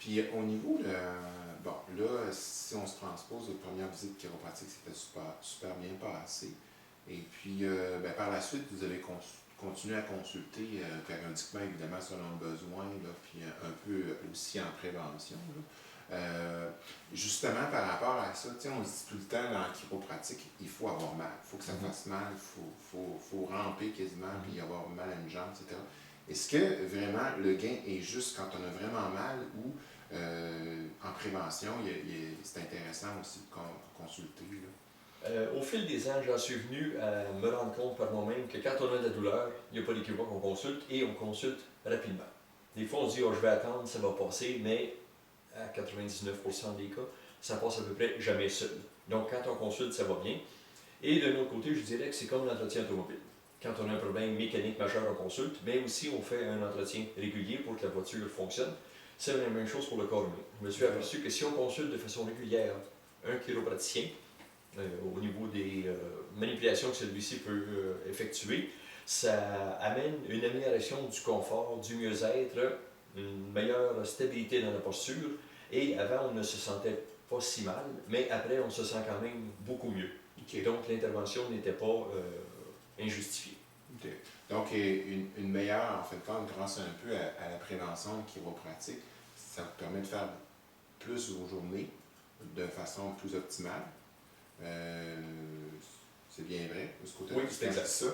Puis au niveau de... Bon, là, si on se transpose, la première visite chiropratique, c'était super bien passé. Et puis, ben, par la suite, vous avez continué à consulter périodiquement, évidemment, selon le besoin, là, puis un peu aussi en prévention. Là. Justement, par rapport à ça, on se dit tout le temps dans la chiropratique, il faut avoir mal. Il faut que ça fasse mal, il faut ramper quasiment, puis avoir mal à une jambe, etc. Est-ce que vraiment le gain est juste quand on a vraiment mal ou en prévention, c'est intéressant aussi de consulter? Là? Au fil des ans, j'en suis venu à me rendre compte par moi-même que quand on a de la douleur, il n'y a pas d'équivoque, on consulte et on consulte rapidement. Des fois, on se dit, oh, je vais attendre, ça va passer, mais à 99% des cas, ça passe à peu près jamais seul. Donc, quand on consulte, ça va bien. Et de l'autre côté, je dirais que c'est comme l'entretien automobile. Quand on a un problème mécanique majeur, on consulte, mais aussi on fait un entretien régulier pour que la voiture fonctionne. C'est la même chose pour le corps humain. Je me suis aperçu que si on consulte de façon régulière un chiropraticien, au niveau des manipulations que celui-ci peut effectuer, ça amène une amélioration du confort, du mieux-être, une meilleure stabilité dans la posture. Et avant, on ne se sentait pas si mal, mais après, on se sent quand même beaucoup mieux. Okay. Donc, l'intervention n'était pas injustifiée. Okay. Donc, une meilleure, en fait, grâce un peu à la prévention chiropratique, ça vous permet de faire plus vos journées de façon plus optimale. C'est bien vrai, de ce côté-là. Oui, c'est exact. Ça.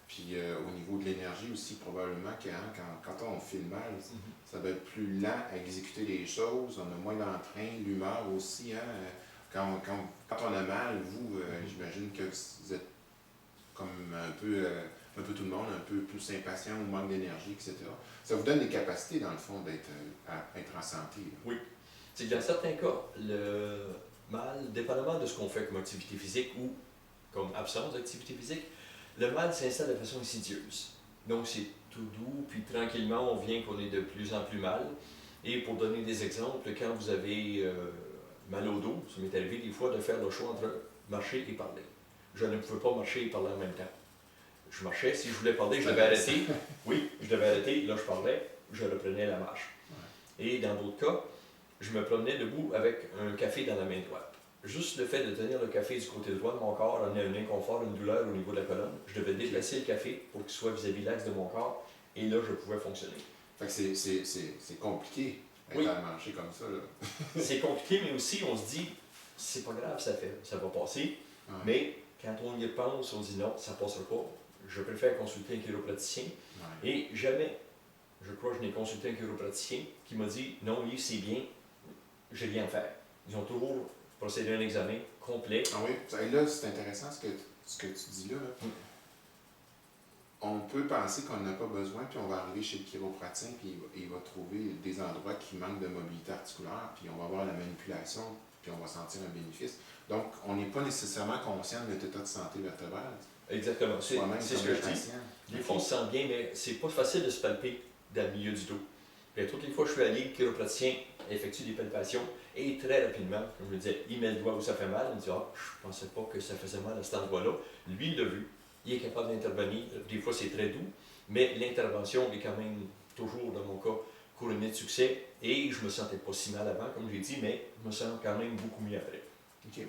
Puis au niveau de l'énergie aussi, probablement que quand on file mal, ça doit être plus lent à exécuter les choses, on a moins d'entrain, l'humeur aussi. Hein? Quand on a mal, vous, j'imagine que vous êtes comme un peu tout le monde, un peu plus impatient ou manque d'énergie, etc. Ça vous donne des capacités, dans le fond, d'être en santé. Là. Oui. C'est que dans certains cas, le mal, dépendamment de ce qu'on fait comme activité physique ou comme absence d'activité physique, le mal s'installe de façon insidieuse. Donc c'est tout doux, puis tranquillement on vient qu'on est de plus en plus mal. Et pour donner des exemples, quand vous avez mal au dos, ça m'est arrivé des fois de faire le choix entre marcher et parler. Je ne pouvais pas marcher et parler en même temps. Je marchais, si je voulais parler, je devais arrêter. Oui, je devais arrêter, là je parlais, je reprenais la marche. Et dans d'autres cas, je me promenais debout avec un café dans la main droite. Juste le fait de tenir le café du côté droit de mon corps amenait un inconfort, une douleur au niveau de la colonne. Je devais déplacer le café pour qu'il soit vis-à-vis l'axe de mon corps, et là, je pouvais fonctionner. Fait que c'est compliqué oui. à marcher comme ça. C'est compliqué, mais aussi, on se dit, c'est pas grave, ça va passer. Ouais. Mais quand on y pense, on dit non, ça passera pas. Je préfère consulter un chiropraticien. Ouais. Et jamais, je crois que je n'ai consulté un chiropraticien qui m'a dit non, Yves, c'est bien, j'ai rien à faire. Ils ont toujours procédé à un examen complet. Ah oui, et là, c'est intéressant ce que tu dis là. On peut penser qu'on n'a pas besoin, puis on va arriver chez le chiropraticien, puis il va trouver des endroits qui manquent de mobilité articulaire, puis on va avoir la manipulation, puis on va sentir un bénéfice. Donc, on n'est pas nécessairement conscient de notre état de santé vertébrale. Exactement, c'est ce que je dis. Des fois, on se sent bien, mais c'est pas facile de se palper dans le milieu du dos. Puis, toutes les fois que je suis allé, le chiropraticien effectue des palpations, et très rapidement, comme je le disais, il met le doigt où ça fait mal, il me dit « Ah, je pensais pas que ça faisait mal à cet endroit-là ». Lui, il l'a vu. Il est capable d'intervenir. Des fois, c'est très doux, mais l'intervention est quand même toujours, dans mon cas, couronnée de succès. Et je me sentais pas si mal avant, comme j'ai dit, mais je me sens quand même beaucoup mieux après. OK.